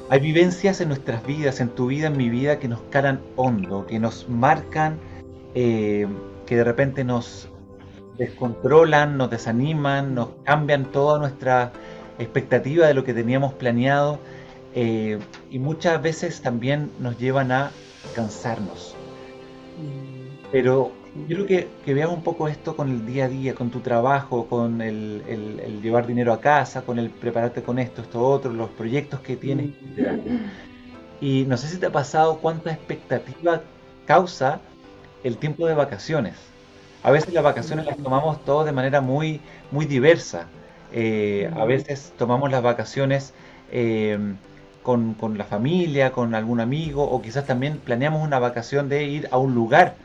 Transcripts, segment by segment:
Hay vivencias en nuestras vidas, en tu vida, en mi vida, que nos calan hondo, que nos marcan, eh, que de repente nos descontrolan, nos desaniman, nos cambian toda nuestra expectativa de lo que teníamos planeado, y muchas veces también nos llevan a cansarnos. Mm, Pero sí. quiero que veas un poco esto con el día a día, con tu trabajo, con el llevar dinero a casa, con el prepararte con esto otro, los proyectos que tienes, etcétera. Mm. Y no sé si te ha pasado cuánta expectativa causa el tiempo de vacaciones. A veces las vacaciones las Mm. tomamos todos de manera muy diversa. A Mm. veces tomamos las vacaciones eh, con la familia, con algún amigo, o quizás también planeamos una vacación de ir a un lugar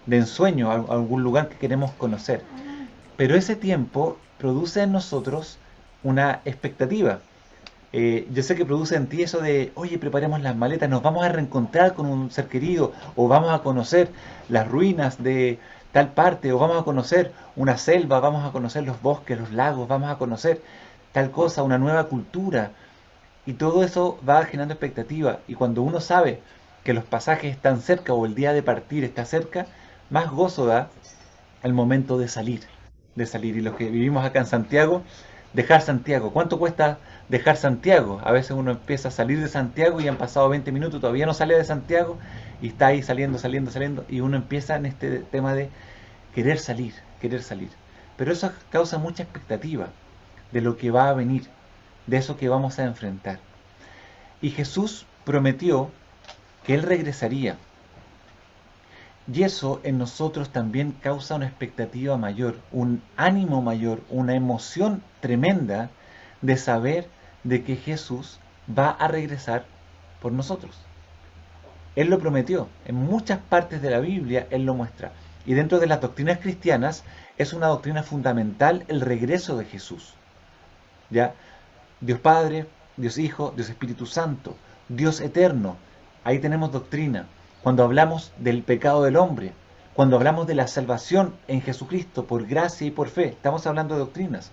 de ensueño, a algún lugar que queremos conocer. Pero ese tiempo produce en nosotros una expectativa. Yo sé que produce en ti eso de, oye, preparemos las maletas, nos vamos a reencontrar con un ser querido, o vamos a conocer las ruinas de tal parte, o vamos a conocer una selva, vamos a conocer los bosques, los lagos, vamos a conocer tal cosa, una nueva cultura. Y todo eso va generando expectativa. Y cuando uno sabe que los pasajes están cerca o el día de partir está cerca, más gozo da el momento de salir, de salir. Y los que vivimos acá en Santiago, dejar Santiago. ¿Cuánto cuesta dejar Santiago? A veces uno empieza a salir de Santiago y han pasado 20 minutos, todavía no sale de Santiago y está ahí saliendo, y uno empieza en este tema de querer salir, querer salir. Pero eso causa mucha expectativa de lo que va a venir, de eso que vamos a enfrentar. Y Jesús prometió que Él regresaría. Y eso en nosotros también causa una expectativa mayor, un ánimo mayor, una emoción tremenda de saber de que Jesús va a regresar por nosotros. Él lo prometió. En muchas partes de la Biblia Él lo muestra. Y dentro de las doctrinas cristianas es una doctrina fundamental el regreso de Jesús. ¿Ya? Dios Padre, Dios Hijo, Dios Espíritu Santo, Dios eterno. Ahí tenemos doctrina. Cuando hablamos del pecado del hombre, cuando hablamos de la salvación en Jesucristo por gracia y por fe, estamos hablando de doctrinas.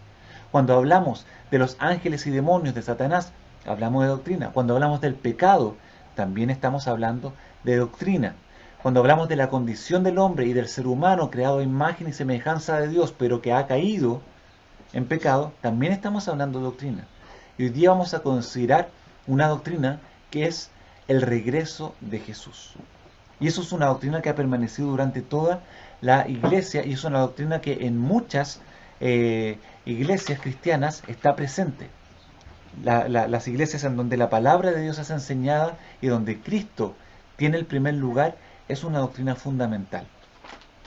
Cuando hablamos de los ángeles y demonios de Satanás, hablamos de doctrina. Cuando hablamos del pecado, también estamos hablando de doctrina. Cuando hablamos de la condición del hombre y del ser humano creado a imagen y semejanza de Dios, pero que ha caído, en pecado, también estamos hablando de doctrina. Y hoy día vamos a considerar una doctrina que es el regreso de Jesús. Y eso es una doctrina que ha permanecido durante toda la iglesia y es una doctrina que en muchas iglesias cristianas está presente. Las iglesias en donde la palabra de Dios es enseñada y donde Cristo tiene el primer lugar es una doctrina fundamental.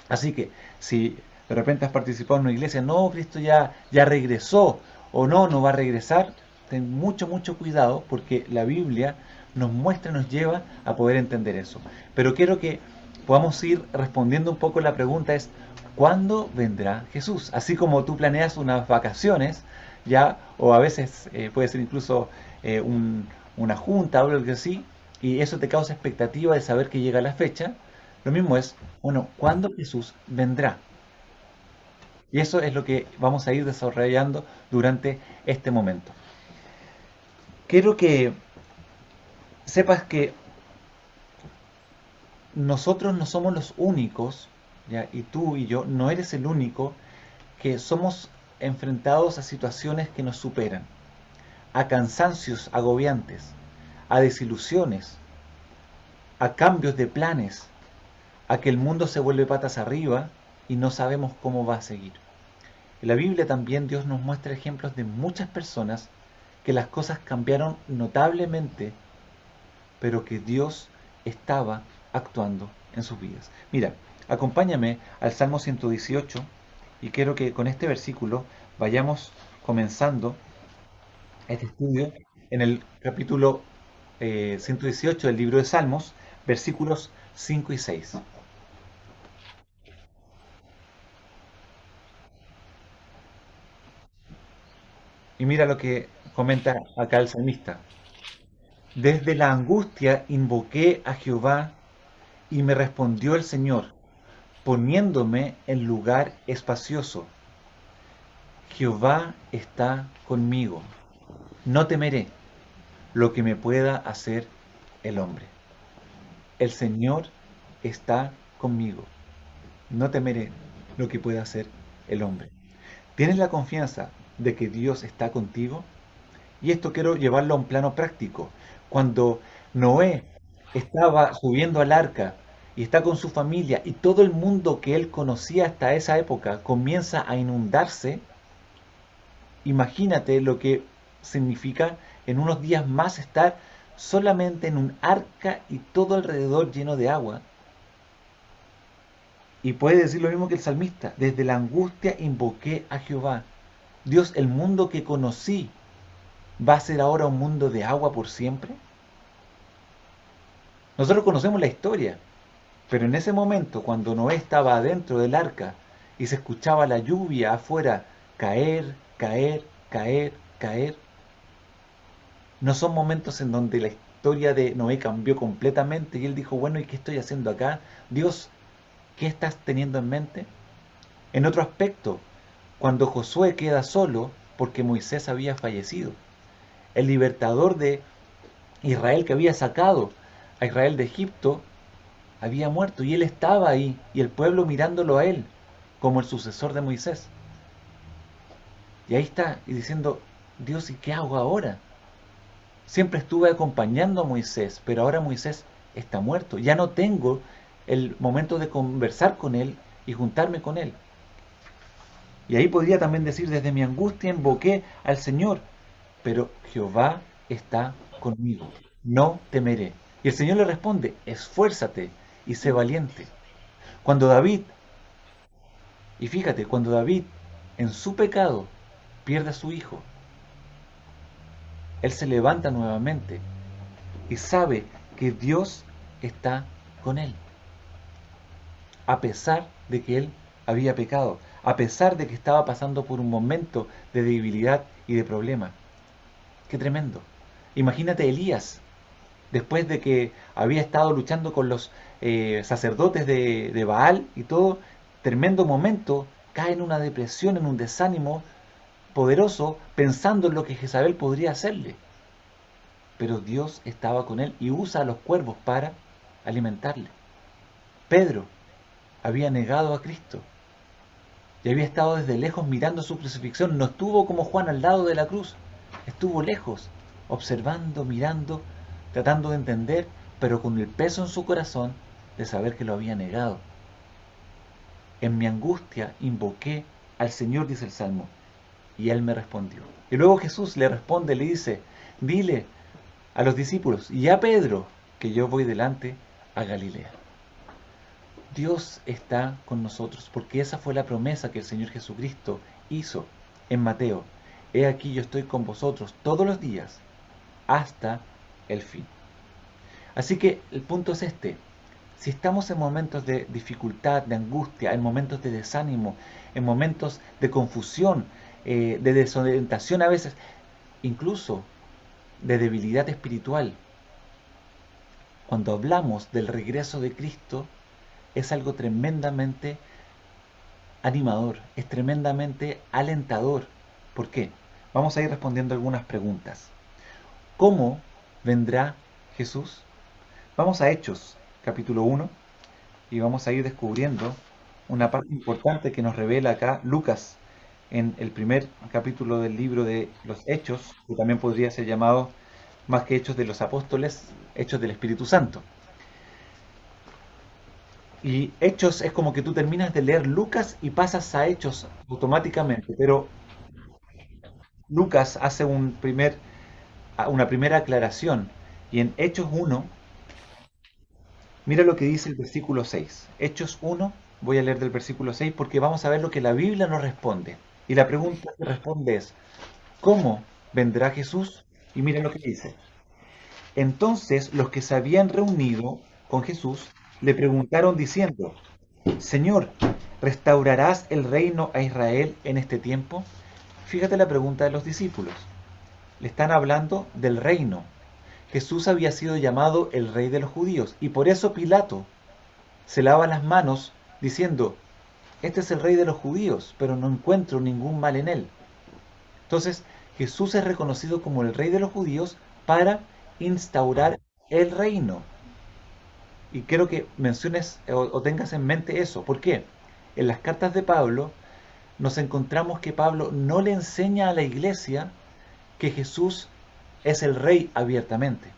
Así que si de repente has participado en una iglesia, no, Cristo ya regresó o no, no va a regresar, ten mucho cuidado porque la Biblia nos muestra, nos lleva a poder entender eso. Pero quiero que podamos ir respondiendo un poco la pregunta es, ¿cuándo vendrá Jesús? Así como tú planeas unas vacaciones, ya, o a veces puede ser incluso una junta o algo así, y eso te causa expectativa de saber que llega la fecha, lo mismo es, bueno, ¿cuándo Jesús vendrá? Y eso es lo que vamos a ir desarrollando durante este momento. Quiero que sepas que nosotros no somos los únicos, ¿ya? Y tú y yo no eres el único que somos enfrentados a situaciones que nos superan, a cansancios agobiantes, a desilusiones, a cambios de planes, a que el mundo se vuelve patas arriba y no sabemos cómo va a seguir. En la Biblia también Dios nos muestra ejemplos de muchas personas que las cosas cambiaron notablemente, pero que Dios estaba actuando en sus vidas. Mira, acompáñame al Salmo 118 y quiero que con este versículo vayamos comenzando este estudio en el capítulo 118 del libro de Salmos, versículos 5 y 6. Y mira lo que comenta acá el salmista. Desde la angustia invoqué a Jehová y me respondió el Señor, poniéndome en lugar espacioso. Jehová está conmigo, no temeré, lo que me pueda hacer el hombre. El Señor está conmigo. No temeré lo que pueda hacer el hombre. ¿Tienes la confianza de que Dios está contigo? Y esto quiero llevarlo a un plano práctico. Cuando Noé estaba subiendo al arca y está con su familia y todo el mundo que él conocía hasta esa época comienza a inundarse, imagínate lo que significa en unos días más estar solamente en un arca y todo alrededor lleno de agua. Y puede decir lo mismo que el salmista, desde la angustia invoqué a Jehová. Dios, el mundo que conocí, ¿va a ser ahora un mundo de agua por siempre? Nosotros conocemos la historia, pero en ese momento, cuando Noé estaba adentro del arca y se escuchaba la lluvia afuera caer, caer, caer, caer, no son momentos en donde la historia de Noé cambió completamente y él dijo, bueno, ¿y qué estoy haciendo acá? Dios, ¿qué estás teniendo en mente? En otro aspecto, cuando Josué queda solo porque Moisés había fallecido, el libertador de Israel que había sacado a Israel de Egipto había muerto y él estaba ahí y el pueblo mirándolo a él como el sucesor de Moisés. Y ahí está, y diciendo, Dios, ¿y qué hago ahora? Siempre estuve acompañando a Moisés, pero ahora Moisés está muerto. Ya no tengo el momento de conversar con él y juntarme con él. Y ahí podría también decir, desde mi angustia invoqué al Señor, pero Jehová está conmigo, no temeré. Y el Señor le responde, esfuérzate y sé valiente. Cuando David, y fíjate, cuando David en su pecado pierde a su hijo, él se levanta nuevamente y sabe que Dios está con él, a pesar de que él había pecado, a pesar de que estaba pasando por un momento de debilidad y de problema. Qué tremendo. Imagínate Elías, después de que había estado luchando con los sacerdotes de Baal y todo, tremendo momento, cae en una depresión, en un desánimo poderoso, pensando en lo que Jezabel podría hacerle. Pero Dios estaba con él y usa a los cuervos para alimentarle. Pedro había negado a Cristo y había estado desde lejos mirando su crucifixión. No estuvo como Juan al lado de la cruz, estuvo lejos, observando, mirando, tratando de entender, pero con el peso en su corazón de saber que lo había negado. En mi angustia invoqué al Señor, dice el Salmo, y Él me respondió. Y luego Jesús le responde, le dice, dile a los discípulos y a Pedro que yo voy delante a Galilea. Dios está con nosotros porque esa fue la promesa que el Señor Jesucristo hizo en Mateo. He aquí yo estoy con vosotros todos los días hasta el fin. Así que el punto es este. Si estamos en momentos de dificultad, de angustia, en momentos de desánimo, en momentos de confusión, de desorientación a veces, incluso de debilidad espiritual, cuando hablamos del regreso de Cristo, es algo tremendamente animador, es tremendamente alentador. ¿Por qué? Vamos a ir respondiendo algunas preguntas. ¿Cómo vendrá Jesús? Vamos a Hechos, capítulo 1, y vamos a ir descubriendo una parte importante que nos revela acá Lucas en el primer capítulo del libro de los Hechos, que también podría ser llamado, más que Hechos de los Apóstoles, Hechos del Espíritu Santo. Y Hechos es como que tú terminas de leer Lucas y pasas a Hechos automáticamente, pero Lucas hace una primera aclaración. Y en Hechos 1, mira lo que dice el versículo 6. Hechos 1, voy a leer del versículo 6 porque vamos a ver lo que la Biblia nos responde. Y la pregunta que responde es, ¿cómo vendrá Jesús? Y mira lo que dice. Entonces los que se habían reunido con Jesús le preguntaron diciendo, Señor, ¿restaurarás el reino a Israel en este tiempo? Fíjate la pregunta de los discípulos. Le están hablando del reino. Jesús había sido llamado el rey de los judíos y por eso Pilato se lava las manos diciendo, este es el rey de los judíos, pero no encuentro ningún mal en él. Entonces, Jesús es reconocido como el rey de los judíos para instaurar el reino. Y quiero que menciones o tengas en mente eso. ¿Por qué? En las cartas de Pablo nos encontramos que Pablo no le enseña a la iglesia que Jesús es el rey abiertamente.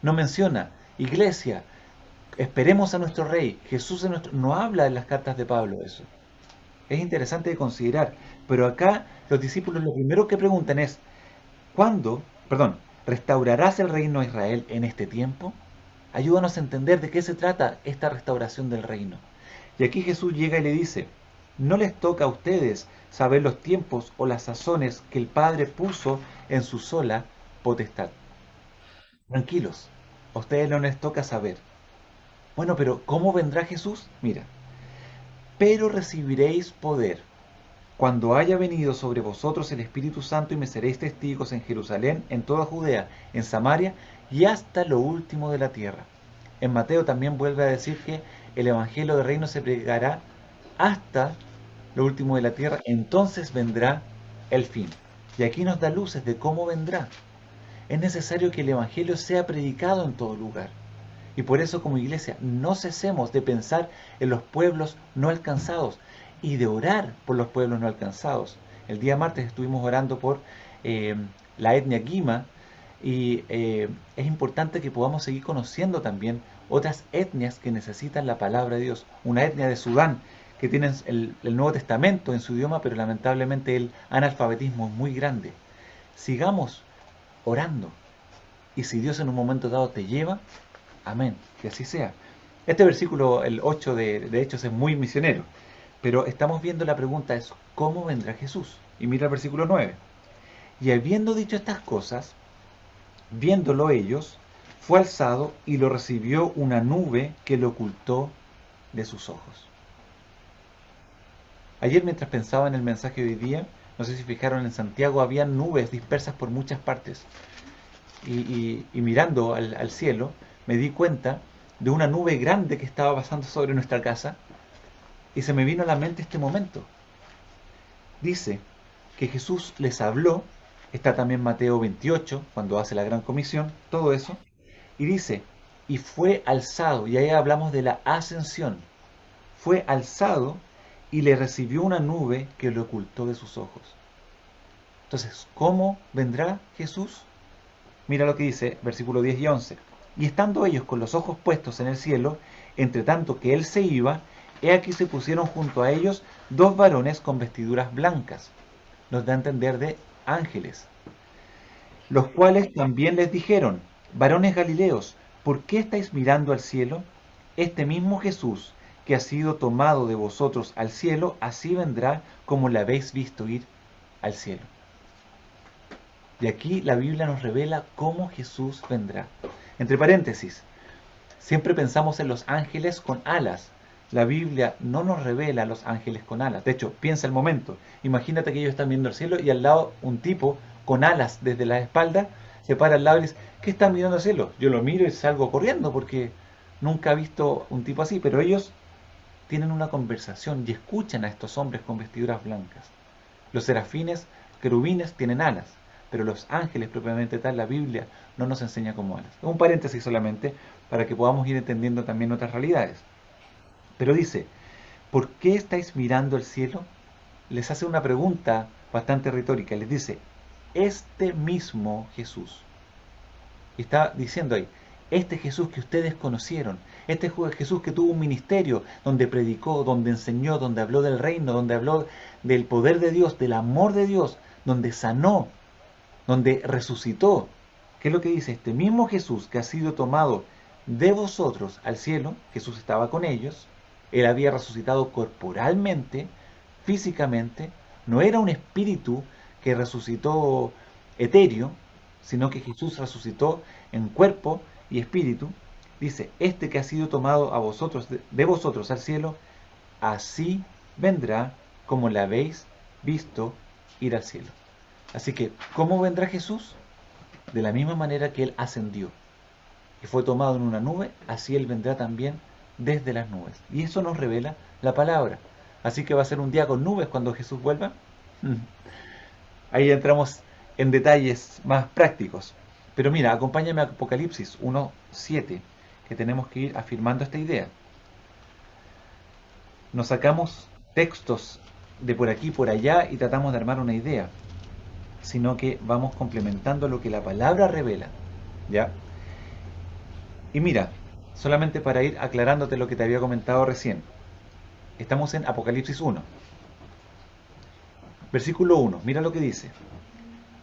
No menciona, iglesia, esperemos a nuestro rey, Jesús es nuestro... No habla en las cartas de Pablo eso. Es interesante de considerar. Pero acá los discípulos lo primero que preguntan es, ¿cuándo, restaurarás el reino de Israel en este tiempo? Ayúdanos a entender de qué se trata esta restauración del reino. Y aquí Jesús llega y le dice, no les toca a ustedes saber los tiempos o las sazones que el Padre puso en su sola potestad. Tranquilos, a ustedes no les toca saber. Bueno, pero ¿cómo vendrá Jesús? Mira, pero recibiréis poder cuando haya venido sobre vosotros el Espíritu Santo y me seréis testigos en Jerusalén, en toda Judea, en Samaria y hasta lo último de la tierra. En Mateo también vuelve a decir que el Evangelio del Reino se predicará hasta lo último de la tierra, entonces vendrá el fin. Y aquí nos da luces de cómo vendrá. Es necesario que el Evangelio sea predicado en todo lugar. Y por eso como iglesia no cesemos de pensar en los pueblos no alcanzados y de orar por los pueblos no alcanzados. El día martes estuvimos orando por la etnia Guima y es importante que podamos seguir conociendo también otras etnias que necesitan la palabra de Dios. Una etnia de Sudán que tiene el Nuevo Testamento en su idioma, pero lamentablemente el analfabetismo es muy grande. Sigamos orando. Y si Dios en un momento dado te lleva, amén, que así sea. Este versículo, el 8 de Hechos, es muy misionero. Pero estamos viendo la pregunta es, ¿cómo vendrá Jesús? Y mira el versículo 9. Y habiendo dicho estas cosas, viéndolo ellos, fue alzado y lo recibió una nube que lo ocultó de sus ojos. Ayer mientras pensaba en el mensaje de hoy día, no sé si fijaron, en Santiago había nubes dispersas por muchas partes. Y mirando al cielo, me di cuenta de una nube grande que estaba pasando sobre nuestra casa y se me vino a la mente este momento. Dice que Jesús les habló, está también Mateo 28, cuando hace la gran comisión, todo eso, y dice, y fue alzado, y ahí hablamos de la ascensión, fue alzado y le recibió una nube que lo ocultó de sus ojos. Entonces, ¿cómo vendrá Jesús? Mira lo que dice, versículo 10 y 11. Y estando ellos con los ojos puestos en el cielo, entre tanto que él se iba, he aquí se pusieron junto a ellos dos varones con vestiduras blancas. Nos da a entender de ángeles. Los cuales también les dijeron, varones Galileos, ¿por qué estáis mirando al cielo? Este mismo Jesús, que ha sido tomado de vosotros al cielo, así vendrá como le habéis visto ir al cielo. Y aquí la Biblia nos revela cómo Jesús vendrá. Entre paréntesis, siempre pensamos en los ángeles con alas. La Biblia no nos revela a los ángeles con alas. De hecho, piensa el momento. Imagínate que ellos están viendo el cielo y al lado un tipo con alas desde la espalda se para al lado y dice, ¿qué están mirando al cielo? Yo lo miro y salgo corriendo porque nunca he visto un tipo así. Pero ellos tienen una conversación y escuchan a estos hombres con vestiduras blancas. Los serafines, querubines, tienen alas. Pero los ángeles propiamente tal, la Biblia no nos enseña como alas. Un paréntesis solamente para que podamos ir entendiendo también otras realidades. Pero dice, ¿por qué estáis mirando el cielo? Les hace una pregunta bastante retórica. Les dice, este mismo Jesús. Y está diciendo ahí, este Jesús que ustedes conocieron, este Jesús que tuvo un ministerio donde predicó, donde enseñó, donde habló del reino, donde habló del poder de Dios, del amor de Dios, donde sanó, donde resucitó. ¿Qué es lo que dice? Este mismo Jesús que ha sido tomado de vosotros al cielo, Jesús estaba con ellos, él había resucitado corporalmente, físicamente, no era un espíritu que resucitó etéreo, sino que Jesús resucitó en cuerpo y espíritu. Dice, este que ha sido tomado a vosotros, de vosotros al cielo, así vendrá como le habéis visto ir al cielo. Así que, ¿cómo vendrá Jesús? De la misma manera que Él ascendió y fue tomado en una nube, así Él vendrá también desde las nubes. Y eso nos revela la palabra. Así que va a ser un día con nubes cuando Jesús vuelva. Ahí entramos en detalles más prácticos. Pero mira, acompáñame a Apocalipsis 1:7, que tenemos que ir afirmando esta idea. Nos sacamos textos de por aquí y por allá y tratamos de armar una idea, sino que vamos complementando lo que la palabra revela. ¿Ya? Y mira, solamente para ir aclarándote lo que te había comentado recién, estamos en Apocalipsis 1, versículo 1, mira lo que dice.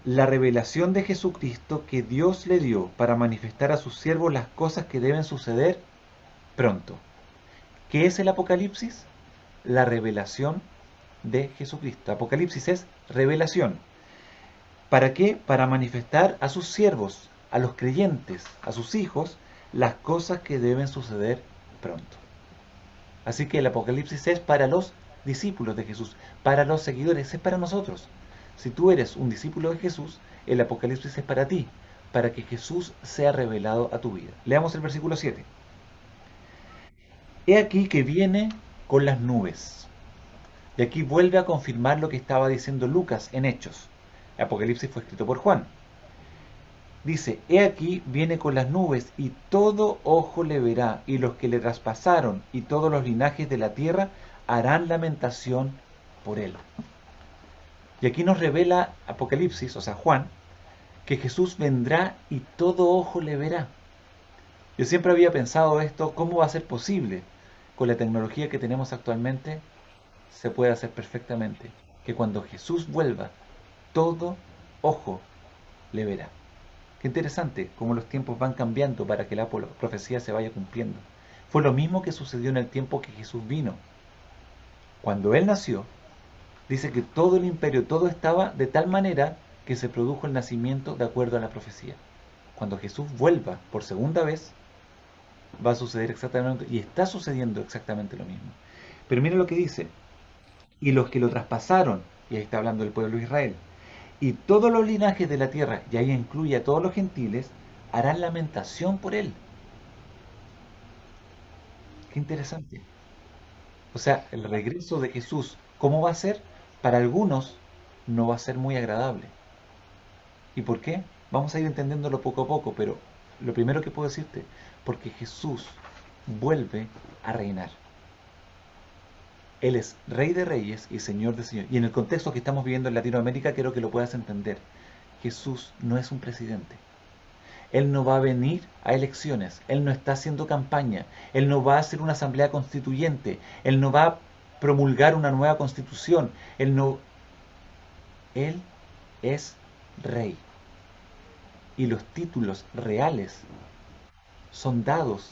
La revelación de Jesucristo que Dios le dio para manifestar a sus siervos las cosas que deben suceder pronto. ¿Qué es el Apocalipsis? La revelación de Jesucristo. Apocalipsis es revelación. ¿Para qué? Para manifestar a sus siervos, a los creyentes, a sus hijos, las cosas que deben suceder pronto. Así que el Apocalipsis es para los discípulos de Jesús, para los seguidores, es para nosotros. Si tú eres un discípulo de Jesús, el Apocalipsis es para ti, para que Jesús sea revelado a tu vida. Leamos el versículo 7. He aquí que viene con las nubes. Y aquí vuelve a confirmar lo que estaba diciendo Lucas en Hechos. El Apocalipsis fue escrito por Juan. Dice, he aquí viene con las nubes y todo ojo le verá y los que le traspasaron y todos los linajes de la tierra harán lamentación por él. Y aquí nos revela Apocalipsis, o sea Juan, que Jesús vendrá y todo ojo le verá. Yo siempre había pensado esto, ¿cómo va a ser posible? Con la tecnología que tenemos actualmente, se puede hacer perfectamente. Que cuando Jesús vuelva, todo ojo le verá. Qué interesante cómo los tiempos van cambiando para que la profecía se vaya cumpliendo. Fue lo mismo que sucedió en el tiempo que Jesús vino. Cuando Él nació, dice que todo el imperio, todo estaba de tal manera que se produjo el nacimiento de acuerdo a la profecía. Cuando Jesús vuelva por segunda vez, va a suceder exactamente, y está sucediendo exactamente lo mismo. Pero mira lo que dice, y los que lo traspasaron, y ahí está hablando del pueblo de Israel, y todos los linajes de la tierra, y ahí incluye a todos los gentiles, harán lamentación por él. Qué interesante. O sea, el regreso de Jesús, ¿cómo va a ser? Para algunos no va a ser muy agradable. ¿Y por qué? Vamos a ir entendiéndolo poco a poco, pero lo primero que puedo decirte, porque Jesús vuelve a reinar. Él es Rey de Reyes y Señor de Señores. Y en el contexto que estamos viviendo en Latinoamérica, quiero que lo puedas entender. Jesús no es un presidente. Él no va a venir a elecciones. Él no está haciendo campaña. Él no va a hacer una asamblea constituyente. Él no va a promulgar una nueva constitución. Él no. Él es Rey. Y los títulos reales son dados.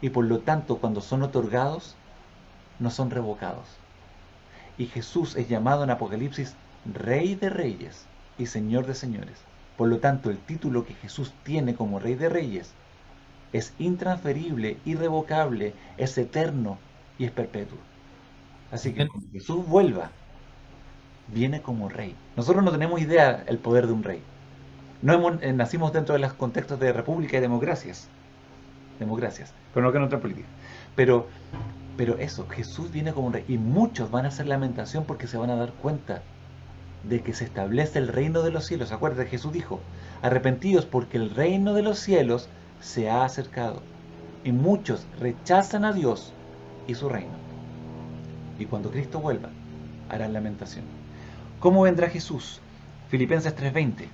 Y por lo tanto, cuando son otorgados, no son revocados. Y Jesús es llamado en Apocalipsis Rey de Reyes y Señor de Señores. Por lo tanto, el título que Jesús tiene como Rey de Reyes es intransferible, irrevocable, es eterno y es perpetuo. Así que cuando Jesús vuelva, viene como Rey. Nosotros no tenemos idea del poder de un rey. Nacimos dentro de los contextos de república y democracias, pero no que en otra política. Pero eso, Jesús viene como un rey y muchos van a hacer lamentación porque se van a dar cuenta de que se establece el reino de los cielos. Acuérdate, Jesús dijo, arrepentidos porque el reino de los cielos se ha acercado. Y muchos rechazan a Dios y su reino. Y cuando Cristo vuelva, harán lamentación. ¿Cómo vendrá Jesús? Filipenses 3:20.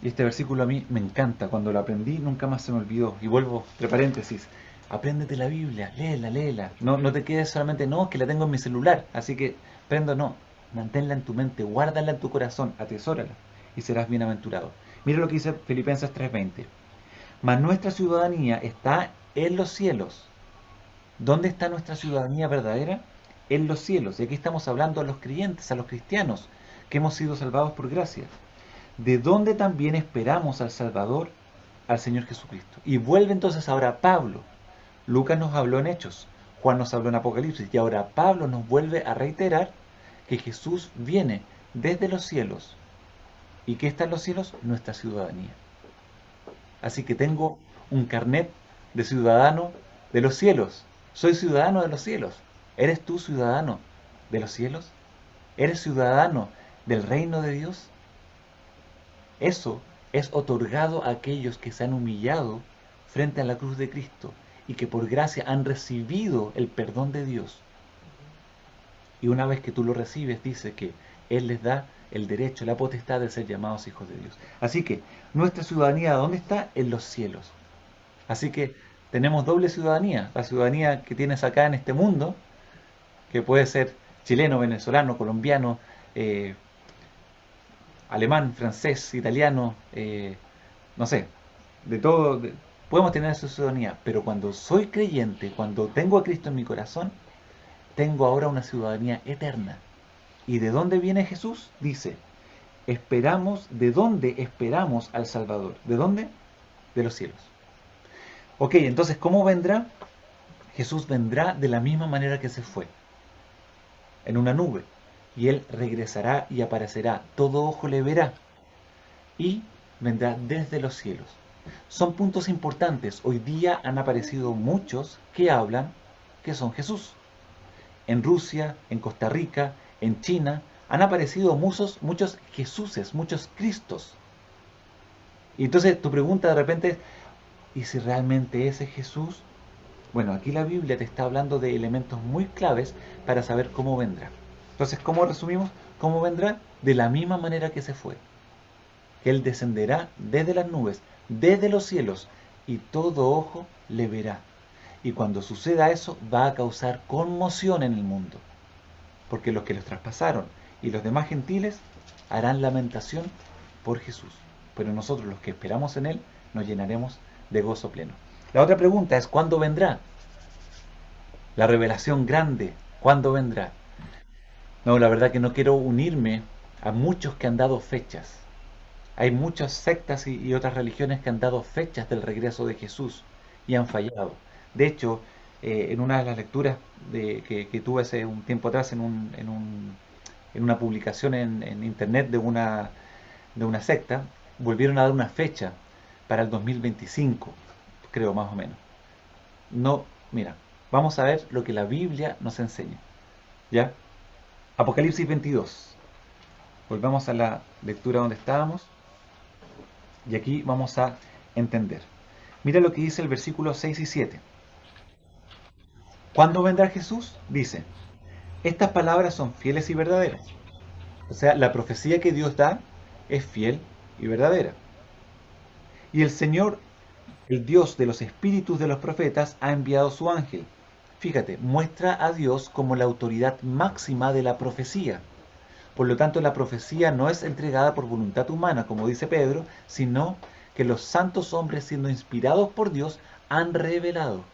Y este versículo a mí me encanta. Cuando lo aprendí nunca más se me olvidó. Y vuelvo, entre paréntesis, apréndete la Biblia, léela, léela. No te quedes solamente, no, que la tengo en mi celular. Así que, prendo, no. Manténla en tu mente, guárdala en tu corazón, atesórala. Y serás bienaventurado. Mira lo que dice Filipenses 3:20. Mas nuestra ciudadanía está en los cielos. ¿Dónde está nuestra ciudadanía verdadera? En los cielos. Y aquí estamos hablando a los creyentes, a los cristianos, que hemos sido salvados por gracia. De donde también esperamos al Salvador, al Señor Jesucristo. Y vuelve entonces ahora Pablo. Lucas nos habló en Hechos, Juan nos habló en Apocalipsis, y ahora Pablo nos vuelve a reiterar que Jesús viene desde los cielos. ¿Y qué está en los cielos? Nuestra ciudadanía. Así que tengo un carnet de ciudadano de los cielos. Soy ciudadano de los cielos. ¿Eres tú ciudadano de los cielos? ¿Eres ciudadano del reino de Dios? Eso es otorgado a aquellos que se han humillado frente a la cruz de Cristo y que por gracia han recibido el perdón de Dios. Y una vez que tú lo recibes, dice que Él les da el derecho, la potestad de ser llamados hijos de Dios. Así que nuestra ciudadanía, ¿dónde está? En los cielos. Así que tenemos doble ciudadanía. La ciudadanía que tienes acá en este mundo, que puede ser chileno, venezolano, colombiano, eh, alemán, francés, italiano, no sé, de todo, podemos tener esa ciudadanía, pero cuando soy creyente, cuando tengo a Cristo en mi corazón, tengo ahora una ciudadanía eterna. ¿Y de dónde viene Jesús? Dice, esperamos, ¿de dónde esperamos al Salvador? ¿De dónde? De los cielos. Ok, entonces, ¿cómo vendrá? Jesús vendrá de la misma manera que se fue, en una nube, y Él regresará y aparecerá, todo ojo le verá, y vendrá desde los cielos. Son puntos importantes. Hoy día han aparecido muchos que hablan que son Jesús. En Rusia, en Costa Rica, en China, han aparecido muchos Jesuses, muchos Cristos. Y entonces tu pregunta de repente es, ¿y si realmente ese es Jesús? Bueno, aquí la Biblia te está hablando de elementos muy claves para saber cómo vendrá. Entonces, ¿cómo resumimos? ¿Cómo vendrá? De la misma manera que se fue. Él descenderá desde las nubes, desde los cielos, y todo ojo le verá. Y cuando suceda eso, va a causar conmoción en el mundo, porque los que los traspasaron y los demás gentiles harán lamentación por Jesús. Pero nosotros, los que esperamos en Él, nos llenaremos de gozo pleno. La otra pregunta es, ¿cuándo vendrá? La revelación grande, ¿cuándo vendrá? No, la verdad que no quiero unirme a muchos que han dado fechas. Hay muchas sectas y otras religiones que han dado fechas del regreso de Jesús y han fallado. De hecho, en una de las lecturas que tuve hace un tiempo atrás en una publicación en internet de una secta, volvieron a dar una fecha para el 2025, creo más o menos. No, mira, vamos a ver lo que la Biblia nos enseña. ¿Ya? Apocalipsis 22. Volvamos a la lectura donde estábamos. Y aquí vamos a entender. Mira lo que dice el versículo 6 y 7. ¿Cuándo vendrá Jesús? Dice, estas palabras son fieles y verdaderas. O sea, la profecía que Dios da es fiel y verdadera. Y el Señor, el Dios de los espíritus de los profetas, ha enviado su ángel. Fíjate, muestra a Dios como la autoridad máxima de la profecía. Por lo tanto, la profecía no es entregada por voluntad humana, como dice Pedro, sino que los santos hombres, siendo inspirados por Dios, han revelado.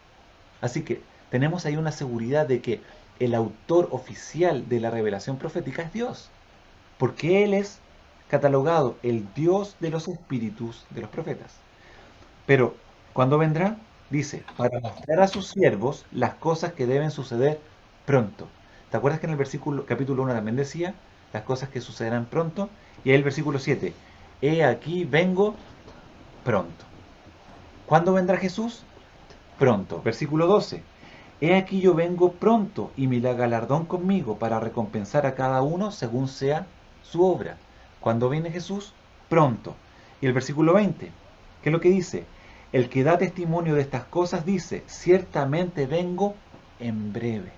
Así que tenemos ahí una seguridad de que el autor oficial de la revelación profética es Dios, porque Él es catalogado el Dios de los espíritus de los profetas. Pero, ¿cuándo vendrá? Dice, para mostrar a sus siervos las cosas que deben suceder pronto. ¿Te acuerdas que en el versículo, capítulo 1 también decía las cosas que sucederán pronto? Y ahí el versículo 7, he aquí vengo pronto. ¿Cuándo vendrá Jesús? Pronto. Versículo 12, he aquí yo vengo pronto y mi galardón conmigo para recompensar a cada uno según sea su obra. ¿Cuándo viene Jesús? Pronto. Y el versículo 20, ¿qué es lo que dice? El que da testimonio de estas cosas dice, ciertamente vengo en breve.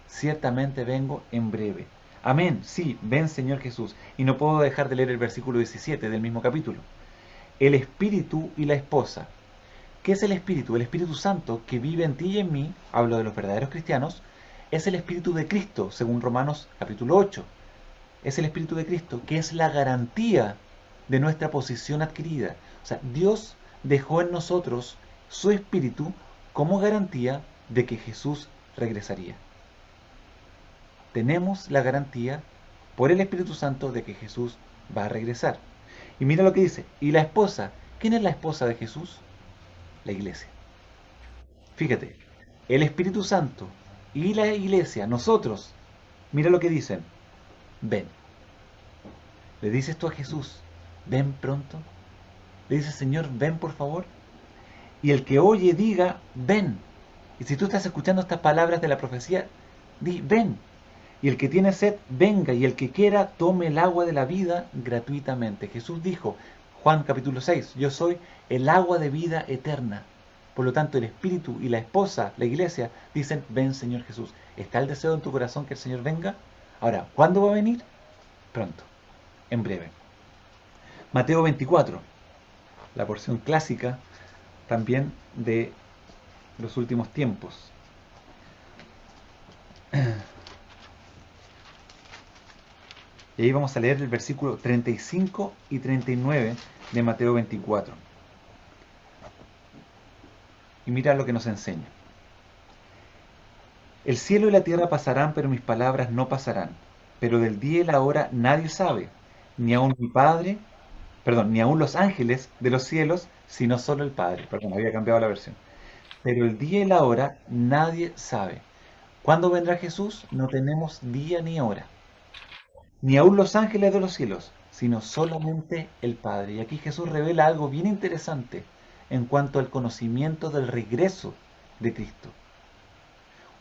Ciertamente vengo en breve. Amén, sí, ven Señor Jesús. Y no puedo dejar de leer el versículo 17 del mismo capítulo. El Espíritu y la esposa. ¿Qué es el Espíritu? El Espíritu Santo que vive en ti y en mí, hablo de los verdaderos cristianos, es el Espíritu de Cristo, según Romanos capítulo 8. Es el Espíritu de Cristo, que es la garantía de nuestra posición adquirida. O sea, Dios dejó en nosotros su Espíritu como garantía de que Jesús regresaría. Tenemos la garantía por el Espíritu Santo de que Jesús va a regresar. Y mira lo que dice, y la esposa, ¿quién es la esposa de Jesús? La iglesia. Fíjate, el Espíritu Santo y la iglesia, nosotros, mira lo que dicen, ven. ¿Le dices tú a Jesús, ven pronto? ¿Le dices, Señor, ven por favor? Y el que oye diga, ven. Y si tú estás escuchando estas palabras de la profecía, di, ven. Y el que tiene sed, venga. Y el que quiera, tome el agua de la vida gratuitamente. Jesús dijo, Juan capítulo 6, yo soy el agua de vida eterna. Por lo tanto, el Espíritu y la esposa, la iglesia, dicen, ven Señor Jesús. ¿Está el deseo en tu corazón que el Señor venga? Ahora, ¿cuándo va a venir? Pronto, en breve. Mateo 24, la porción clásica también de los últimos tiempos. Y ahí vamos a leer el versículo 35 y 39 de Mateo 24. Y mira lo que nos enseña. El cielo y la tierra pasarán, pero mis palabras no pasarán. Pero del día y la hora nadie sabe, ni aun mi Padre, perdón, ni aun los ángeles de los cielos, sino solo el Padre. Perdón, había cambiado la versión. Pero el día y la hora nadie sabe. ¿Cuándo vendrá Jesús? No tenemos día ni hora. Ni aun los ángeles de los cielos, sino solamente el Padre. Y aquí Jesús revela algo bien interesante en cuanto al conocimiento del regreso de Cristo.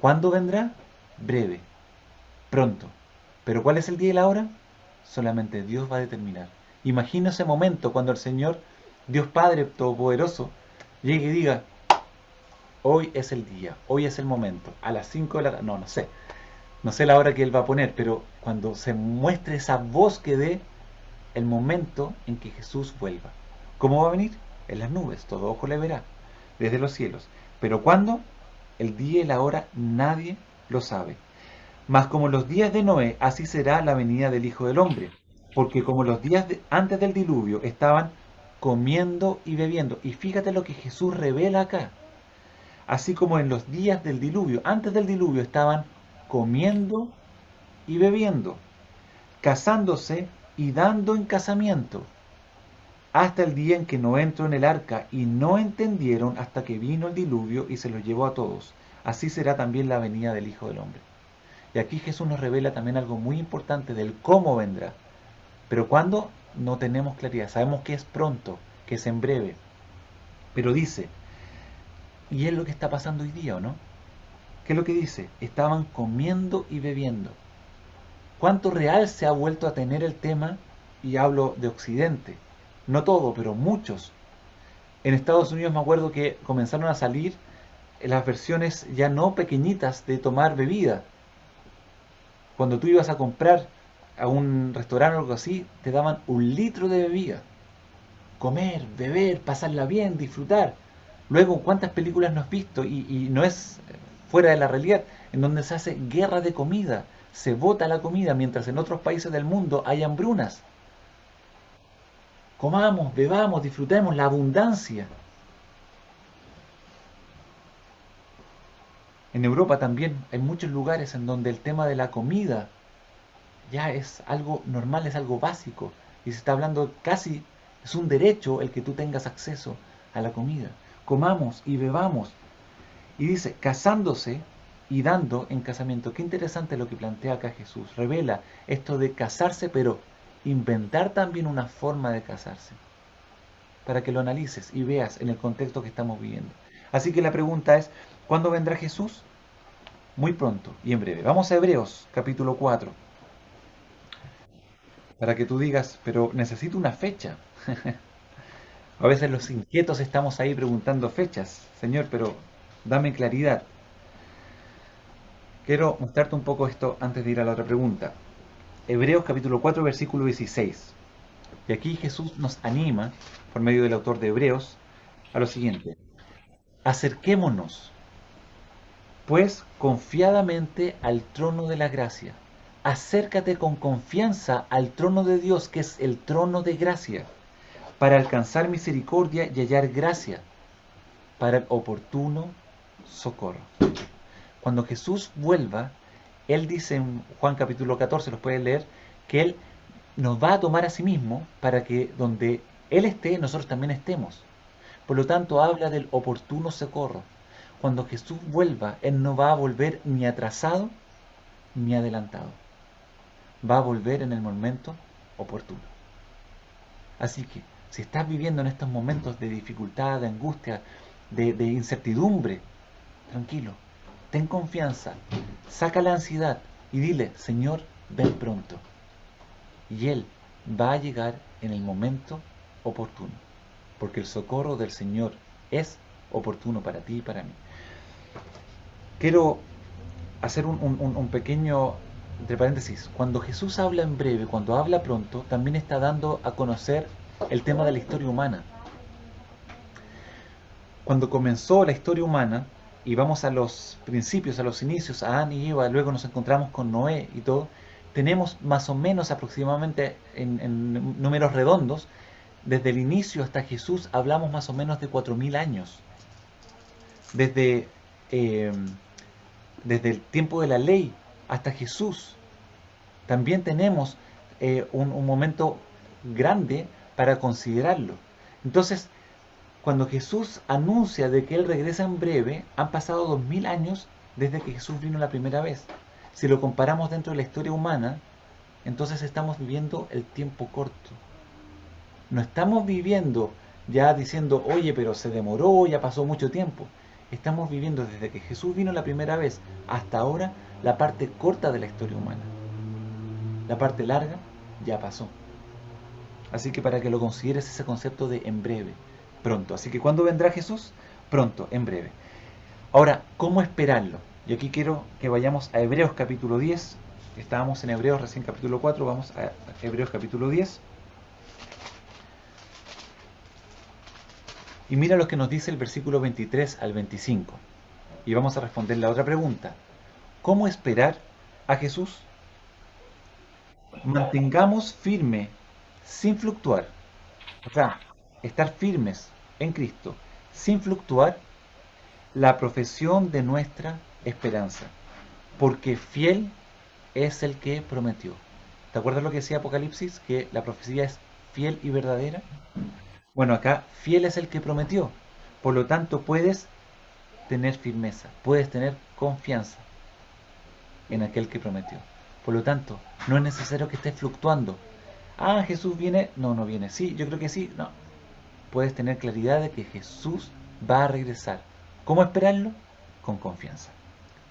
¿Cuándo vendrá? Breve, pronto. ¿Pero cuál es el día y la hora? Solamente Dios va a determinar. Imagino ese momento cuando el Señor, Dios Padre Todopoderoso, llegue y diga, hoy es el día, hoy es el momento, a las 5 de la tarde, no, no sé la hora que Él va a poner, pero cuando se muestre esa voz que dé el momento en que Jesús vuelva. ¿Cómo va a venir? En las nubes, todo ojo le verá, desde los cielos. ¿Pero cuándo? El día y la hora nadie lo sabe. Mas como los días de Noé, así será la venida del Hijo del Hombre. Porque como los días antes del diluvio estaban comiendo y bebiendo. Y fíjate lo que Jesús revela acá. Así como en los días del diluvio, antes del diluvio, estaban comiendo y bebiendo, casándose y dando en casamiento, hasta el día en que no entró en el arca, y no entendieron hasta que vino el diluvio y se los llevó a todos. Así será también la venida del Hijo del Hombre. Y aquí Jesús nos revela también algo muy importante del cómo vendrá. Pero cuándo no tenemos claridad. Sabemos que es pronto, que es en breve. Pero dice, y es lo que está pasando hoy día, ¿o no? ¿Qué es lo que dice? Estaban comiendo y bebiendo. ¿Cuánto real se ha vuelto a tener el tema? Y hablo de Occidente. No todo, pero muchos. En Estados Unidos me acuerdo que comenzaron a salir las versiones ya no pequeñitas de tomar bebida. Cuando tú ibas a comprar a un restaurante o algo así, te daban 1 litro de bebida. Comer, beber, pasarla bien, disfrutar. Luego, ¿cuántas películas no has visto? Y no es fuera de la realidad, en donde se hace guerra de comida, se bota la comida, mientras en otros países del mundo hay hambrunas. Comamos, bebamos, disfrutemos la abundancia. En Europa también hay muchos lugares en donde el tema de la comida ya es algo normal, es algo básico. Y se está hablando casi, es un derecho el que tú tengas acceso a la comida. Comamos y bebamos. Y dice, casándose y dando en casamiento. Qué interesante lo que plantea acá Jesús. Revela esto de casarse, pero inventar también una forma de casarse. Para que lo analices y veas en el contexto que estamos viviendo. Así que la pregunta es, ¿cuándo vendrá Jesús? Muy pronto y en breve. Vamos a Hebreos, capítulo 4. Para que tú digas, pero necesito una fecha. A veces los inquietos estamos ahí preguntando fechas. Señor, pero dame claridad. Quiero mostrarte un poco esto antes de ir a la otra pregunta. Hebreos capítulo 4, versículo 16. Y aquí Jesús nos anima, por medio del autor de Hebreos, a lo siguiente. Acerquémonos, pues, confiadamente al trono de la gracia. Acércate con confianza al trono de Dios, que es el trono de gracia, para alcanzar misericordia y hallar gracia para el oportuno socorro. Cuando Jesús vuelva, Él dice en Juan capítulo 14, los puedes leer, que Él nos va a tomar a sí mismo para que donde Él esté, nosotros también estemos. Por lo tanto, habla del oportuno socorro. Cuando Jesús vuelva, Él no va a volver ni atrasado ni adelantado. Va a volver en el momento oportuno. Así que, si estás viviendo en estos momentos de dificultad, de angustia, de incertidumbre, tranquilo, ten confianza, saca la ansiedad y dile, Señor, ven pronto. Y Él va a llegar en el momento oportuno, porque el socorro del Señor es oportuno para ti y para mí. Quiero hacer un pequeño, entre paréntesis, cuando Jesús habla en breve, cuando habla pronto, también está dando a conocer el tema de la historia humana. Cuando comenzó la historia humana, y vamos a los principios, a los inicios, a Adán y Eva, luego nos encontramos con Noé y todo, tenemos más o menos aproximadamente en números redondos, desde el inicio hasta Jesús hablamos más o menos de 4000 años. Desde, eh, desde el tiempo de la ley hasta Jesús, también tenemos un momento grande para considerarlo. Entonces, cuando Jesús anuncia de que Él regresa en breve, han pasado 2000 años desde que Jesús vino la primera vez. Si lo comparamos dentro de la historia humana, entonces estamos viviendo el tiempo corto. No estamos viviendo ya diciendo, oye, pero se demoró, ya pasó mucho tiempo. Estamos viviendo desde que Jesús vino la primera vez hasta ahora la parte corta de la historia humana. La parte larga ya pasó. Así que para que lo consideres ese concepto de en breve, pronto. Así que ¿cuándo vendrá Jesús? Pronto, en breve. Ahora, ¿cómo esperarlo? Y aquí quiero que vayamos a Hebreos capítulo 10. Estábamos en Hebreos recién capítulo 4, vamos a Hebreos capítulo 10. Y mira lo que nos dice el versículo 23 al 25. Y vamos a responder la otra pregunta. ¿Cómo esperar a Jesús? Mantengamos firme, sin fluctuar. O sea, estar firmes en Cristo, sin fluctuar, la profesión de nuestra esperanza. Porque fiel es el que prometió. ¿Te acuerdas lo que decía Apocalipsis? Que la profecía es fiel y verdadera. Bueno, acá fiel es el que prometió. Por lo tanto, puedes tener firmeza, puedes tener confianza en aquel que prometió. Por lo tanto, no es necesario que estés fluctuando. Ah, Jesús viene. No, no viene. Sí, yo creo que sí. No. Puedes tener claridad de que Jesús va a regresar. ¿Cómo esperarlo? Con confianza.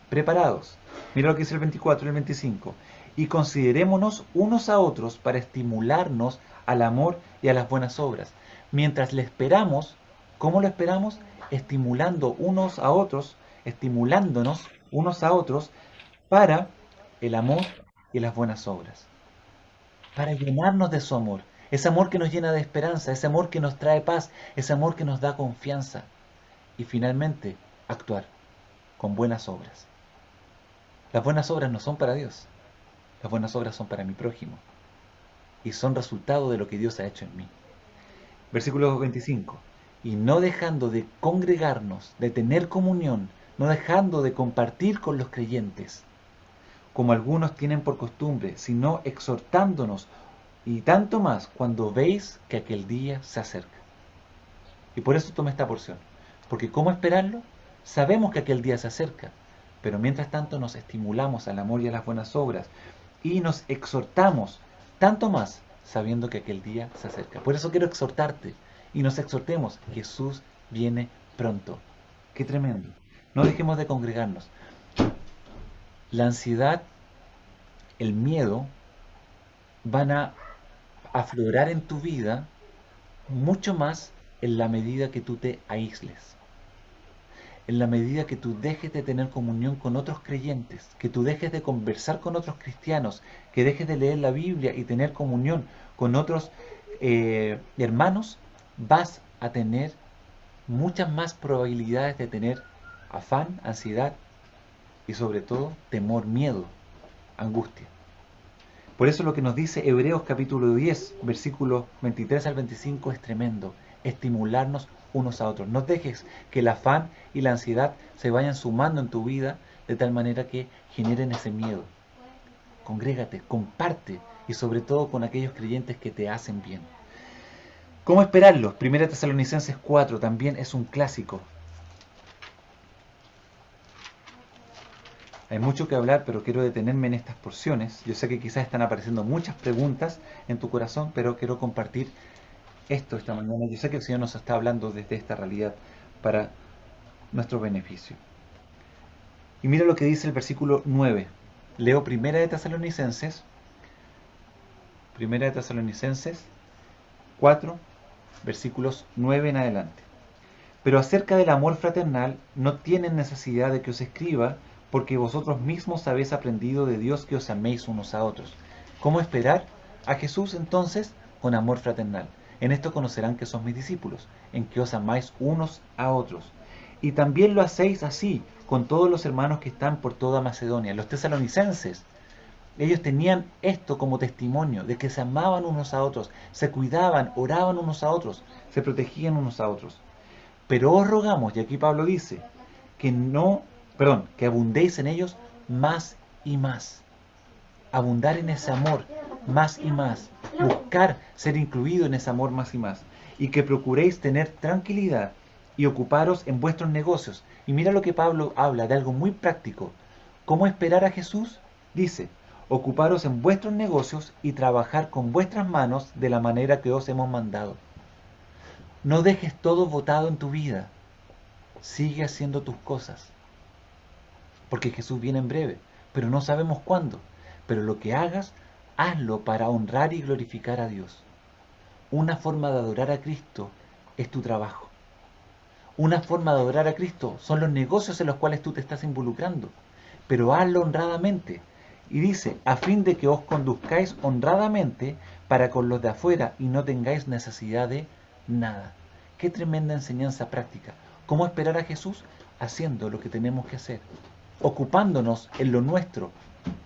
Preparados. Mira lo que dice el 24 y el 25. Y considerémonos unos a otros para estimularnos al amor y a las buenas obras. Mientras le esperamos, ¿cómo lo esperamos? Estimulando unos a otros, estimulándonos unos a otros para el amor y las buenas obras. Para llenarnos de su amor. Ese amor que nos llena de esperanza, ese amor que nos trae paz, ese amor que nos da confianza. Y finalmente, actuar con buenas obras. Las buenas obras no son para Dios, las buenas obras son para mi prójimo y son resultado de lo que Dios ha hecho en mí. Versículo 25. Y no dejando de congregarnos, de tener comunión, no dejando de compartir con los creyentes, como algunos tienen por costumbre, sino exhortándonos, y tanto más cuando veis que aquel día se acerca. Y por eso tomé esta porción. Porque ¿cómo esperarlo? Sabemos que aquel día se acerca, pero mientras tanto nos estimulamos al amor y a las buenas obras y nos exhortamos tanto más sabiendo que aquel día se acerca. Por eso quiero exhortarte y nos exhortemos. Jesús viene pronto. Qué tremendo. No dejemos de congregarnos. La ansiedad, el miedo van a aflorar en tu vida mucho más en la medida que tú te aísles, en la medida que tú dejes de tener comunión con otros creyentes, que tú dejes de conversar con otros cristianos, que dejes de leer la Biblia y tener comunión con otros hermanos, vas a tener muchas más probabilidades de tener afán, ansiedad y sobre todo temor, miedo, angustia. Por eso lo que nos dice Hebreos capítulo 10, versículos 23 al 25 es tremendo. Estimularnos unos a otros. No dejes que el afán y la ansiedad se vayan sumando en tu vida de tal manera que generen ese miedo. Congrégate, comparte y sobre todo con aquellos creyentes que te hacen bien. ¿Cómo esperarlos? Primera Tesalonicenses 4 también es un clásico. Hay mucho que hablar, pero quiero detenerme en estas porciones. Yo sé que quizás están apareciendo muchas preguntas en tu corazón, pero quiero compartir esto esta mañana. Yo sé que el Señor nos está hablando desde esta realidad para nuestro beneficio. Y mira lo que dice el versículo 9. Leo Primera de Tesalonicenses 4, versículos 9 en adelante. Pero acerca del amor fraternal no tienen necesidad de que os escriba, porque vosotros mismos habéis aprendido de Dios que os améis unos a otros. ¿Cómo esperar a Jesús entonces? Con amor fraternal. En esto conocerán que sois mis discípulos, en que os amáis unos a otros. Y también lo hacéis así con todos los hermanos que están por toda Macedonia. Los tesalonicenses, ellos tenían esto como testimonio de que se amaban unos a otros, se cuidaban, oraban unos a otros, se protegían unos a otros. Pero os rogamos, y aquí Pablo dice, que no, perdón, que abundéis en ellos más y más. Abundar en ese amor más y más. Buscar ser incluido en ese amor más y más. Y que procuréis tener tranquilidad y ocuparos en vuestros negocios. Y mira lo que Pablo habla de algo muy práctico. ¿Cómo esperar a Jesús? Dice, ocuparos en vuestros negocios y trabajar con vuestras manos de la manera que os hemos mandado. No dejes todo botado en tu vida. Sigue haciendo tus cosas, porque Jesús viene en breve, pero no sabemos cuándo. Pero lo que hagas, hazlo para honrar y glorificar a Dios. Una forma de adorar a Cristo es tu trabajo. Una forma de adorar a Cristo son los negocios en los cuales tú te estás involucrando. Pero hazlo honradamente. Y dice, a fin de que os conduzcáis honradamente para con los de afuera y no tengáis necesidad de nada. Qué tremenda enseñanza práctica. ¿Cómo esperar a Jesús? Haciendo lo que tenemos que hacer. Ocupándonos en lo nuestro.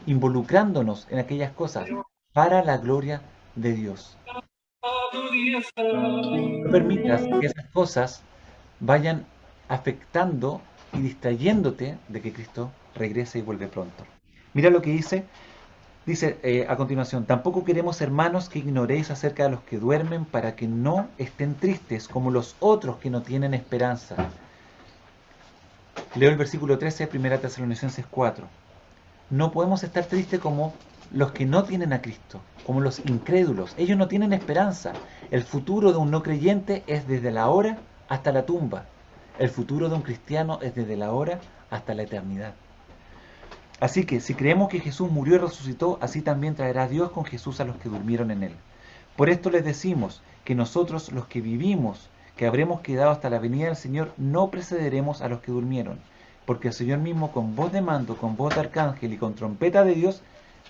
Involucrándonos en aquellas cosas para la gloria de Dios. No permitas que esas cosas vayan afectando y distrayéndote de que Cristo regrese y vuelve pronto. Mira lo que dice a continuación, tampoco queremos hermanos que ignoréis acerca de los que duermen para que no estén tristes como los otros que no tienen esperanza. Leo el versículo 13 de 1 Tesalonicenses 4. No podemos estar tristes como los que no tienen a Cristo, como los incrédulos. Ellos no tienen esperanza. El futuro de un no creyente es desde la hora hasta la tumba. El futuro de un cristiano es desde la hora hasta la eternidad. Así que si creemos que Jesús murió y resucitó, así también traerá Dios con Jesús a los que durmieron en él. Por esto les decimos que nosotros los que vivimos, que habremos quedado hasta la venida del Señor, no precederemos a los que durmieron, porque el Señor mismo con voz de mando, con voz de arcángel y con trompeta de Dios,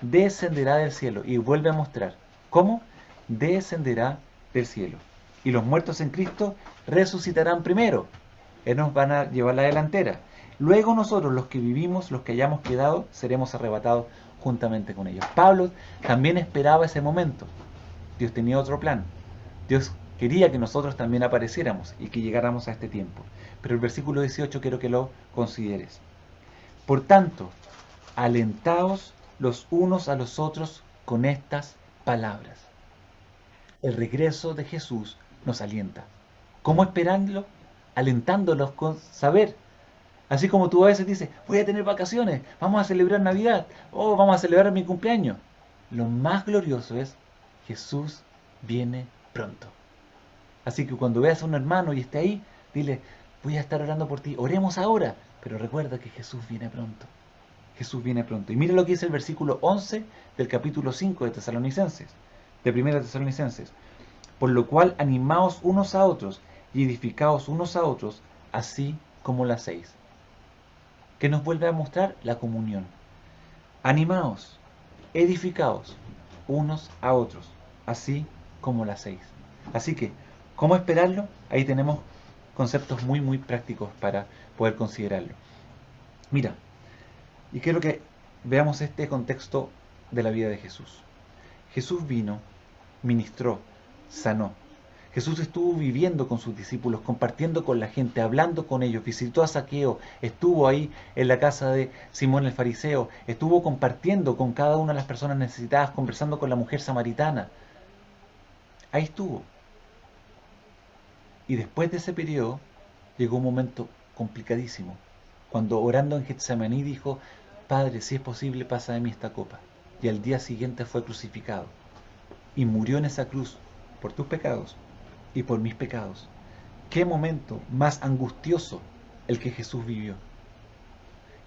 descenderá del cielo. Y vuelve a mostrar cómo descenderá del cielo. Y los muertos en Cristo resucitarán primero. Él nos van a llevar la delantera. Luego nosotros, los que vivimos, los que hayamos quedado, seremos arrebatados juntamente con ellos. Pablo también esperaba ese momento. Dios tenía otro plan. Dios quería que nosotros también apareciéramos y que llegáramos a este tiempo. Pero el versículo 18 quiero que lo consideres. Por tanto, alentaos los unos a los otros con estas palabras. El regreso de Jesús nos alienta. ¿Cómo esperarlo? Alentándolos con saber. Así como tú a veces dices, voy a tener vacaciones, vamos a celebrar Navidad, o vamos a celebrar mi cumpleaños. Lo más glorioso es, Jesús viene pronto. Así que cuando veas a un hermano y esté ahí, dile, voy a estar orando por ti, oremos ahora, pero recuerda que Jesús viene pronto. Jesús viene pronto. Y mire lo que dice el versículo 11 del capítulo 5 de Tesalonicenses, de Primera Tesalonicenses. Por lo cual animaos unos a otros y edificaos unos a otros, así como lo hacéis. ¿Qué nos vuelve a mostrar? La comunión. Animaos, edificaos unos a otros, así como lo hacéis. Así que, ¿cómo esperarlo? Ahí tenemos conceptos muy, muy prácticos para poder considerarlo. Mira, y quiero que veamos este contexto de la vida de Jesús. Jesús vino, ministró, sanó. Jesús estuvo viviendo con sus discípulos, compartiendo con la gente, hablando con ellos, visitó a Zaqueo, estuvo ahí en la casa de Simón el fariseo, estuvo compartiendo con cada una de las personas necesitadas, conversando con la mujer samaritana. Ahí estuvo. Y después de ese periodo llegó un momento complicadísimo, cuando orando en Getsemaní dijo, Padre, si es posible, pasa de mí esta copa. Y al día siguiente fue crucificado. Y murió en esa cruz por tus pecados y por mis pecados. Qué momento más angustioso el que Jesús vivió.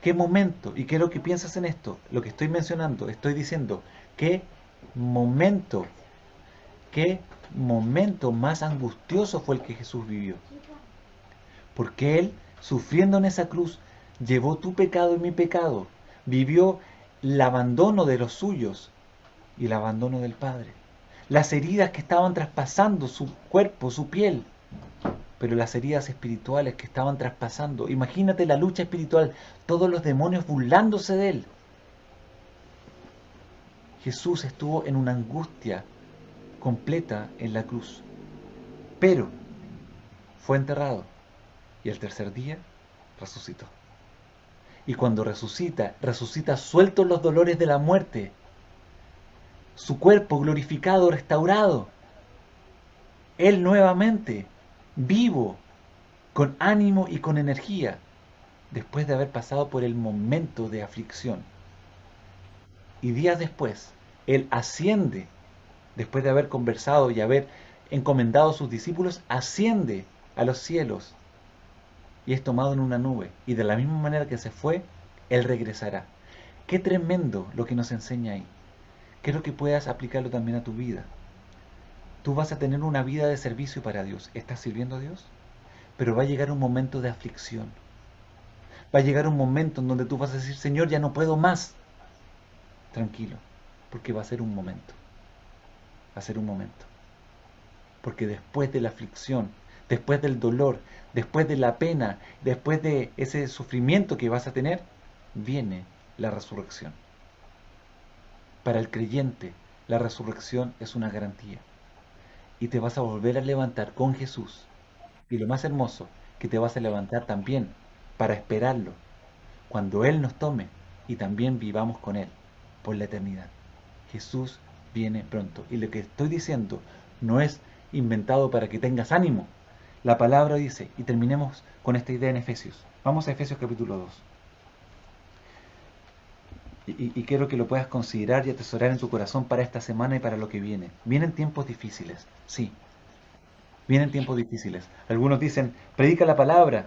¿Qué momento? Y quiero que pienses en esto, lo que estoy mencionando, estoy diciendo, ¿qué momento, qué momento más angustioso fue el que Jesús vivió? Porque Él, sufriendo en esa cruz, llevó tu pecado y mi pecado, vivió el abandono de los suyos y el abandono del Padre. Las heridas que estaban traspasando su cuerpo, su piel, pero las heridas espirituales que estaban traspasando. Imagínate la lucha espiritual, todos los demonios burlándose de Él. Jesús estuvo en una angustia completa en la cruz, pero fue enterrado y el tercer día resucitó. Y cuando resucita, resucita sueltos los dolores de la muerte, su cuerpo glorificado, restaurado, Él nuevamente, vivo, con ánimo y con energía, después de haber pasado por el momento de aflicción. Y días después, Él asciende, después de haber conversado y haber encomendado a sus discípulos, asciende a los cielos y es tomado en una nube. Y de la misma manera que se fue, Él regresará. Qué tremendo lo que nos enseña ahí. Quiero que puedas aplicarlo también a tu vida. Tú vas a tener una vida de servicio para Dios. ¿Estás sirviendo a Dios? Pero va a llegar un momento de aflicción. Va a llegar un momento en donde tú vas a decir, Señor, ya no puedo más. Tranquilo, porque va a ser un momento. Va a ser un momento. Porque después de la aflicción, después del dolor, después de la pena, después de ese sufrimiento que vas a tener, viene la resurrección. Para el creyente, la resurrección es una garantía. Y te vas a volver a levantar con Jesús. Y lo más hermoso, que te vas a levantar también para esperarlo, cuando Él nos tome y también vivamos con Él por la eternidad. Jesús viene pronto. Y lo que estoy diciendo no es inventado para que tengas ánimo. La palabra dice, y terminemos con esta idea en Efesios. Vamos a Efesios capítulo 2. Y quiero que lo puedas considerar y atesorar en tu corazón para esta semana y para lo que viene. Vienen tiempos difíciles, sí. Vienen tiempos difíciles. Algunos dicen, predica la palabra.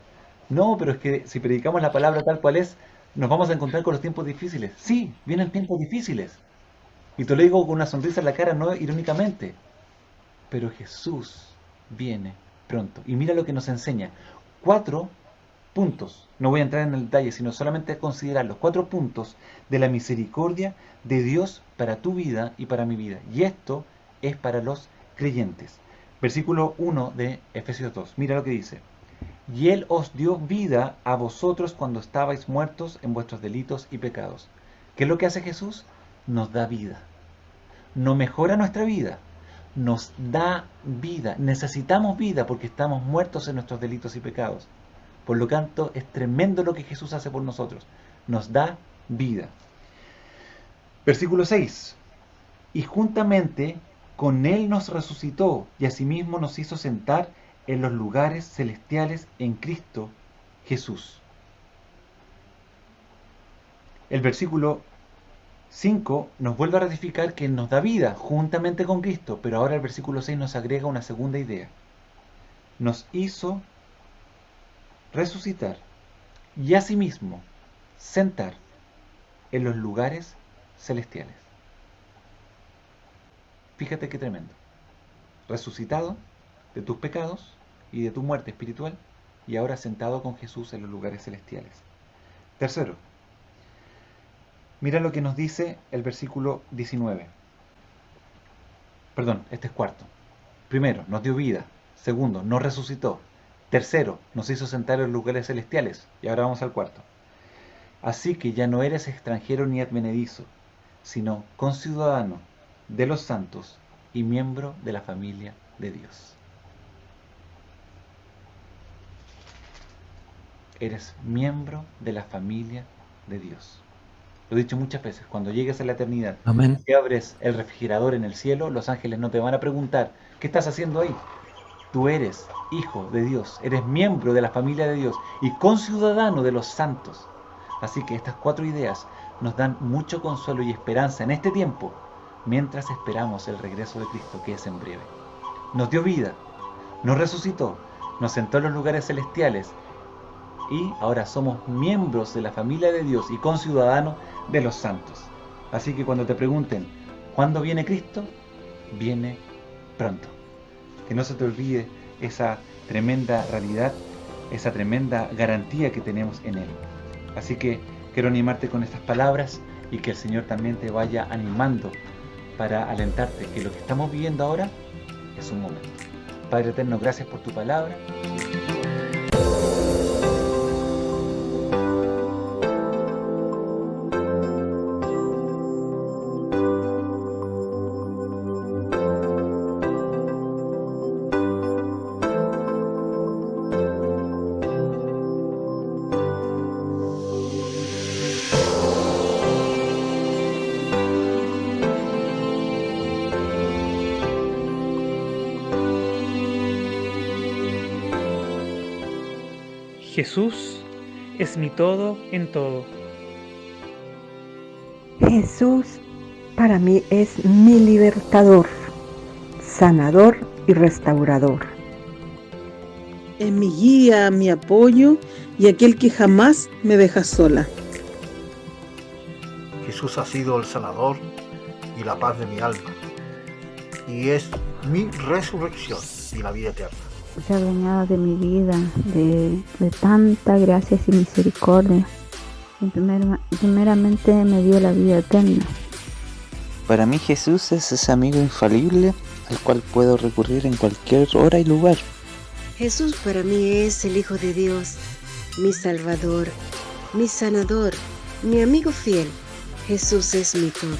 No, pero es que si predicamos la palabra tal cual es, nos vamos a encontrar con los tiempos difíciles. Sí, vienen tiempos difíciles. Y te lo digo con una sonrisa en la cara, no irónicamente. Pero Jesús viene pronto. Y mira lo que nos enseña. 4 puntos. No voy a entrar en el detalle, sino solamente a considerar los 4 puntos de la misericordia de Dios para tu vida y para mi vida. Y esto es para los creyentes. Versículo 1 de Efesios 2. Mira lo que dice. Y Él os dio vida a vosotros cuando estabais muertos en vuestros delitos y pecados. ¿Qué es lo que hace Jesús? Nos da vida. No mejora nuestra vida, nos da vida. Necesitamos vida porque estamos muertos en nuestros delitos y pecados. Por lo tanto, es tremendo lo que Jesús hace por nosotros. Nos da vida. Versículo 6. Y juntamente con Él nos resucitó y asimismo nos hizo sentar en los lugares celestiales en Cristo Jesús. El versículo 5 nos vuelve a ratificar que nos da vida juntamente con Cristo, pero ahora el versículo 6 nos agrega una segunda idea. Nos hizo resucitar y asimismo sentar en los lugares celestiales. Fíjate qué tremendo. Resucitado de tus pecados y de tu muerte espiritual y ahora sentado con Jesús en los lugares celestiales. Tercero, mira lo que nos dice el versículo 19. Perdón, este es cuarto. Primero, nos dio vida. Segundo, nos resucitó. Tercero, nos hizo sentar en los lugares celestiales. Y ahora vamos al cuarto. Así que ya no eres extranjero ni advenedizo, sino conciudadano de los santos y miembro de la familia de Dios. Eres miembro de la familia de Dios. Lo he dicho muchas veces, cuando llegues a la eternidad, Amén. que abres el refrigerador en el cielo, los ángeles no te van a preguntar, ¿qué estás haciendo ahí? Tú eres hijo de Dios, eres miembro de la familia de Dios y conciudadano de los santos. Así que estas 4 ideas nos dan mucho consuelo y esperanza en este tiempo, mientras esperamos el regreso de Cristo, que es en breve. Nos dio vida, nos resucitó, nos sentó en los lugares celestiales y ahora somos miembros de la familia de Dios y conciudadanos de los santos. Así que cuando te pregunten, ¿cuándo viene Cristo? Viene pronto. Que no se te olvide esa tremenda realidad, esa tremenda garantía que tenemos en Él. Así que quiero animarte con estas palabras y que el Señor también te vaya animando para alentarte que lo que estamos viviendo ahora es un momento. Padre eterno, gracias por tu palabra. Jesús es mi todo en todo. Jesús para mí es mi libertador, sanador y restaurador. Es mi guía, mi apoyo y aquel que jamás me deja sola. Jesús ha sido el sanador y la paz de mi alma, y es mi resurrección y la vida eterna. Se ha adueñado de mi vida, de tanta gracia y misericordia. Y primeramente me dio la vida eterna. Para mí Jesús es ese amigo infalible al cual puedo recurrir en cualquier hora y lugar. Jesús para mí es el Hijo de Dios, mi Salvador, mi sanador, mi amigo fiel. Jesús es mi todo.